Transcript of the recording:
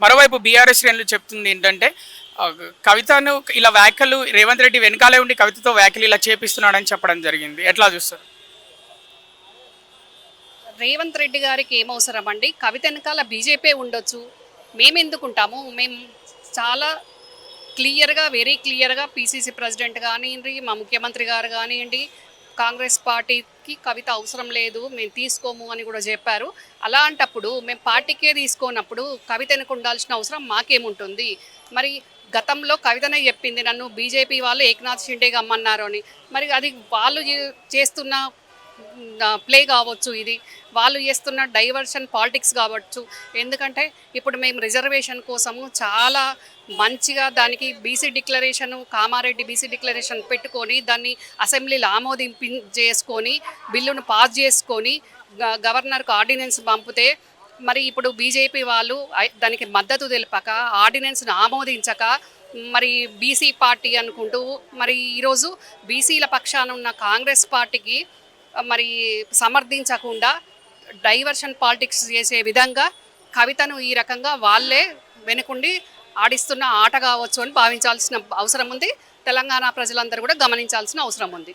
మరోవైపు బీఆర్ఎస్ శ్రేణులు చెప్తుంది ఏంటంటే ఆ, కవితను ఇలా వ్యాఖ్యలు రేవంత్ రెడ్డి వెనకాలే ఉండి కవితతో వ్యాఖ్యలు ఇలా చేపిస్తున్నాడని చెప్పడం జరిగింది. ఎట్లా చూస్తారు? రేవంత్ రెడ్డి గారికి ఏమవసరం అండి? కవిత వెనకాల బీజేపీ ఉండొచ్చు. మేమెందుకుంటాము? మేము చాలా క్లియర్‌గా, వెరీ క్లియర్‌గా పీసీసీ ప్రెసిడెంట్ గానియండి, మా ముఖ్యమంత్రి గారు గానియండి, కాంగ్రెస్ పార్టీకి కవిత అవసరం లేదు, మేము తీసుకోము అని కూడా చెప్పారు. అలాంటప్పుడు మేము పార్టీకే తీసుకోనప్పుడు కవిత వెనక ఉండాల్సిన అవసరం మాకేముంటుంది? మరి గతంలో కవితనే చెప్పింది నన్ను బీజేపీ వాళ్ళు ఏకనాథ్ షిండేకి అమ్మన్నారు అని. మరి అది వాళ్ళు చేస్తున్న ప్లే కావచ్చు, ఇది వాళ్ళు చేస్తున్న డైవర్షన్ పాలిటిక్స్ కావచ్చు. ఎందుకంటే ఇప్పుడు మేము రిజర్వేషన్ కోసము చాలా మంచిగా దానికి BC declaration, Kamareddy BC declaration పెట్టుకొని దాన్ని అసెంబ్లీలో చేసుకొని బిల్లును పాస్ చేసుకొని గవర్నర్కు ఆర్డినెన్స్ పంపితే, మరి ఇప్పుడు బీజేపీ వాళ్ళు దానికి మద్దతు తెలిపక ఆర్డినెన్స్ను ఆమోదించక మరి బీసీ పార్టీ అనుకుంటూ మరి ఈరోజు బీసీల పక్షాన ఉన్న కాంగ్రెస్ పార్టీకి మరి సమర్థించకుండా డైవర్షన్ పాలిటిక్స్ చేసే విధంగా కవితను ఈ రకంగా వాళ్ళే వెనుకుండి ఆడిస్తున్న ఆట కావచ్చు అని భావించాల్సిన అవసరం ఉంది. తెలంగాణ ప్రజలందరూ కూడా గమనించాల్సిన అవసరం ఉంది.